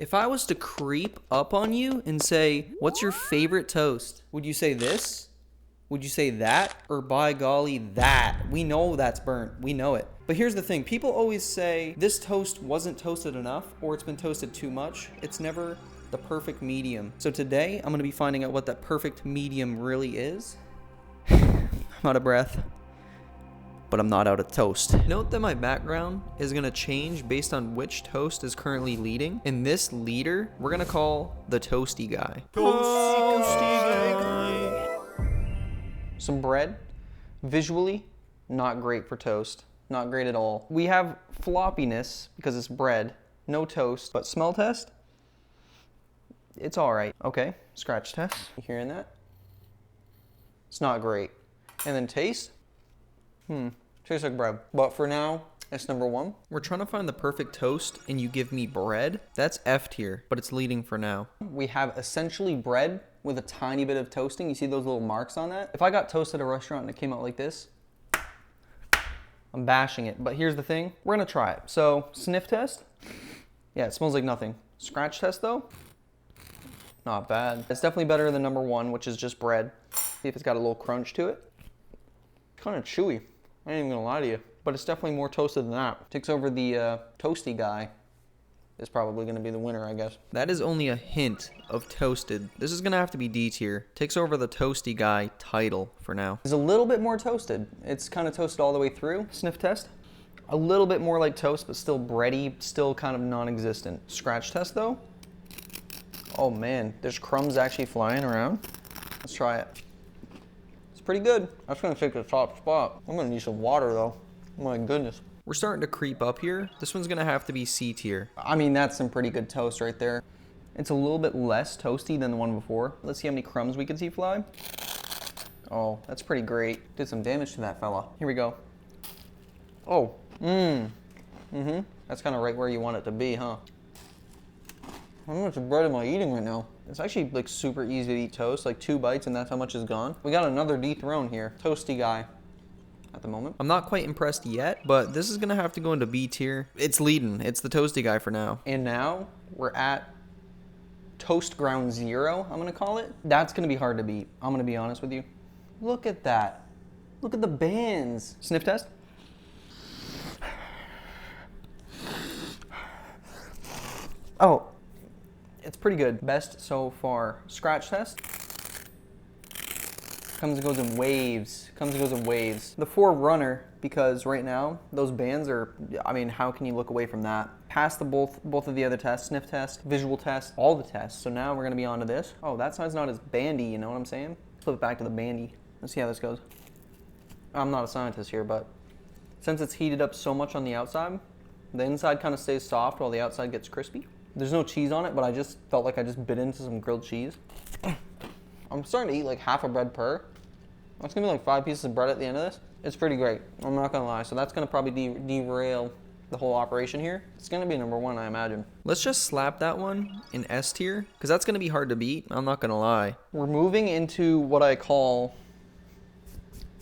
If I was to creep up on you and say, what's your favorite toast? Would you say this? Would you say that? Or by golly, that? We know that's burnt. We know it. But here's the thing. People always say this toast wasn't toasted enough or it's been toasted too much. It's never the perfect medium. So today, I'm going to be finding out what that perfect medium really is. I'm out of breath, but I'm not out of toast. Note that my background is going to change based on which toast is currently leading. And this leader, we're going to call the Toasty Guy. Toasty Guy. Some bread, visually, not great for toast. Not great at all. We have floppiness because it's bread, no toast, but smell test, it's all right. Okay, scratch test. You hearing that? It's not great. And then taste, tastes like bread. But for now, it's number one. We're trying to find the perfect toast and you give me bread. That's F tier, but it's leading for now. We have essentially bread with a tiny bit of toasting. You see those little marks on that? If I got toast at a restaurant and it came out like this, I'm bashing it. But here's the thing, we're gonna try it. So, sniff test. Yeah, it smells like nothing. Scratch test though, not bad. It's definitely better than number one, which is just bread. See if it's got a little crunch to it. Kind of chewy, I ain't even gonna lie to you. But it's definitely more toasted than that. Takes over the Toasty Guy. Is probably gonna be the winner, I guess. That is only a hint of toasted. This is gonna have to be D tier. Takes over the Toasty Guy title for now. It's a little bit more toasted. It's kind of toasted all the way through. Sniff test. A little bit more like toast, but still bready, still kind of non-existent. Scratch test though. Oh man, there's crumbs actually flying around. Let's try it. It's pretty good. That's gonna take the top spot. I'm gonna need some water though. Oh my goodness. We're starting to creep up here. This one's gonna have to be C tier. I mean, that's some pretty good toast right there. It's a little bit less toasty than the one before. Let's see how many crumbs we can see fly. Oh, that's pretty great. Did some damage to that fella. Here we go. Oh, That's kind of right where you want it to be, huh? How much bread am I eating right now? It's actually like super easy to eat toast, like 2 bites and that's how much is gone. We got another dethrone here. Toasty Guy. At the moment. I'm not quite impressed yet, but this is gonna have to go into B tier. It's leading. It's the Toasty Guy for now. And now we're at Toast Ground Zero, I'm gonna call it. That's gonna be hard to beat. I'm gonna be honest with you. Look at that. Look at the bands. Sniff test. Oh, it's pretty good. Best so far. Scratch test. Comes and goes in waves. Comes and goes in waves. The Forerunner, because right now those bands are, I mean, how can you look away from that? Past the both of the other tests, sniff test, visual test, all the tests. So now we're gonna be on to this. Oh, that side's not as bandy, you know what I'm saying? Flip it back to the bandy. Let's see how this goes. I'm not a scientist here, but since it's heated up so much on the outside, the inside kind of stays soft while the outside gets crispy. There's no cheese on it, but I just felt like I just bit into some grilled cheese. I'm starting to eat like half a bread per. That's gonna be like 5 pieces of bread at the end of this. It's pretty great, I'm not gonna lie. So that's gonna probably derail the whole operation here. It's gonna be number one, I imagine. Let's just slap that one in S tier, because that's gonna be hard to beat, I'm not gonna lie. We're moving into what I call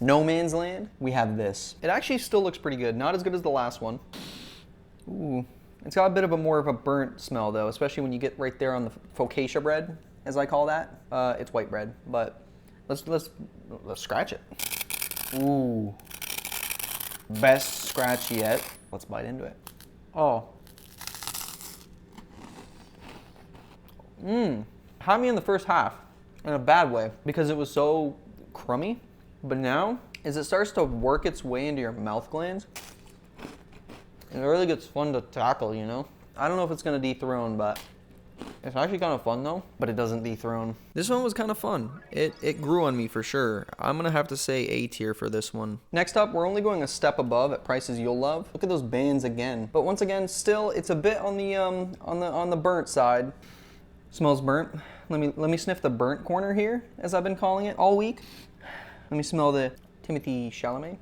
no man's land. We have this. It actually still looks pretty good, not as good as the last one. Ooh, it's got a bit of a more of a burnt smell though, especially when you get right there on the focaccia bread, as I call that. It's white bread, but let's scratch it. Ooh, best scratch yet. Let's bite into it. Oh. Had me in the first half in a bad way because it was so crummy, but now as it starts to work its way into your mouth glands, it really gets fun to tackle, you know? I don't know if it's gonna dethrone, but it's actually kind of fun though, but it doesn't dethrone. This one was kind of fun. It grew on me for sure. I'm gonna have to say A tier for this one. Next up, we're only going a step above at prices you'll love. Look at those bands again. But once again, still, it's a bit on the burnt side. Smells burnt. Let me sniff the burnt corner here, as I've been calling it all week. Let me smell the Timothy Chalamet.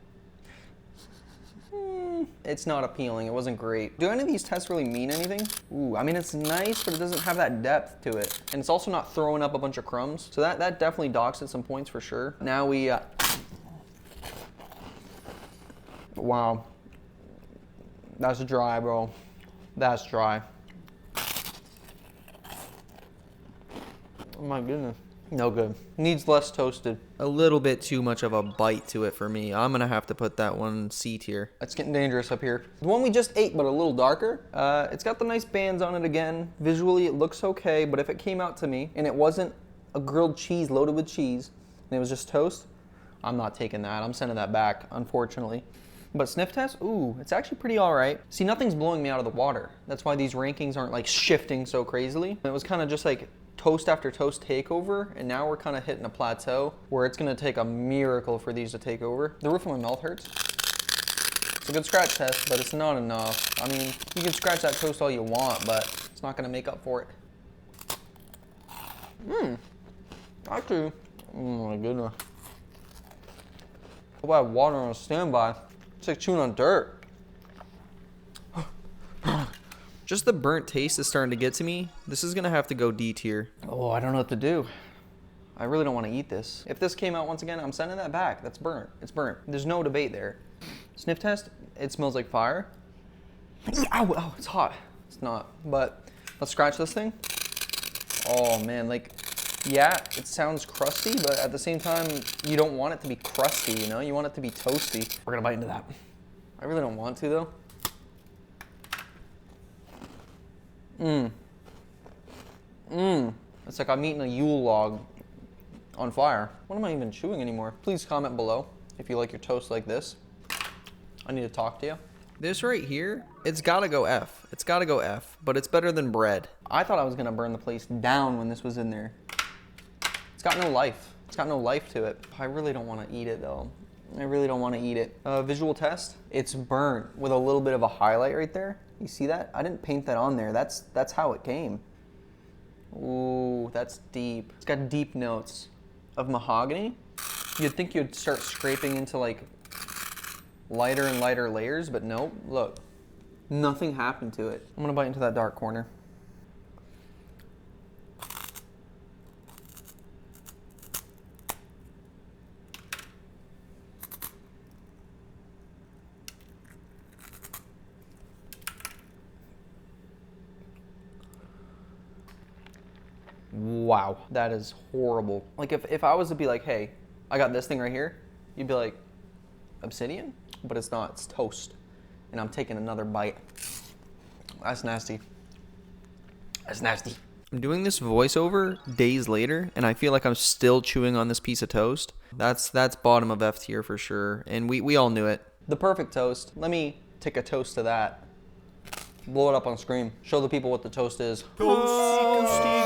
It's not appealing. It wasn't great. Do any of these tests really mean anything? Ooh, I mean, it's nice, but it doesn't have that depth to it. And it's also not throwing up a bunch of crumbs. So that definitely docks at some points for sure. Now we, wow. That's dry, bro. That's dry. Oh my goodness. No good. Needs less toasted. A little bit too much of a bite to it for me. I'm gonna have to put that one C tier. It's getting dangerous up here. The one we just ate, but a little darker. It's got the nice bands on it again. Visually, it looks okay, but if it came out to me and it wasn't a grilled cheese loaded with cheese, and it was just toast, I'm not taking that. I'm sending that back, unfortunately. But sniff test, ooh, it's actually pretty all right. See, nothing's blowing me out of the water. That's why these rankings aren't like shifting so crazily. It was kind of just like toast after toast takeover, and now we're kind of hitting a plateau where it's gonna take a miracle for these to take over. The roof of my mouth hurts. It's a good scratch test, but it's not enough. I mean, you can scratch that toast all you want, but it's not gonna make up for it. Actually, oh my goodness. Hope I have water on standby. It's like chewing on dirt. Just the burnt taste is starting to get to me. This is gonna have to go D tier. Oh, I don't know what to do. I really don't want to eat this. If this came out once again, I'm sending that back. That's burnt. It's burnt. There's no debate there. Sniff test, it smells like fire. Ow, ow, it's hot. It's not, but let's scratch this thing. Oh man, like, yeah, it sounds crusty, but at the same time, you don't want it to be crusty, you know? You want it to be toasty. We're gonna bite into that. I really don't want to though. It's like I'm eating a Yule log on fire. What am I even chewing anymore? Please comment below if you like your toast like this. I need to talk to you. This right here, it's gotta go F. It's gotta go F, but it's better than bread. I thought I was gonna burn the place down when this was in there. It's got no life. It's got no life to it. I really don't wanna eat it though. I really don't wanna eat it. Visual test, it's burnt with a little bit of a highlight right there. You see that? I didn't paint that on there. That's how it came. Ooh, that's deep. It's got deep notes of mahogany. You'd think you'd start scraping into like lighter and lighter layers, but nope, look. Nothing happened to it. I'm gonna bite into that dark corner. Wow, that is horrible. Like if I was to be like, hey, I got this thing right here, you'd be like, obsidian? But it's not, it's toast. And I'm taking another bite. That's nasty. That's nasty. I'm doing this voiceover days later, and I feel like I'm still chewing on this piece of toast. That's bottom of F tier for sure, and we all knew it. The perfect toast. Let me take a toast to that. Blow it up on screen. Show the people what the toast is. Toasty.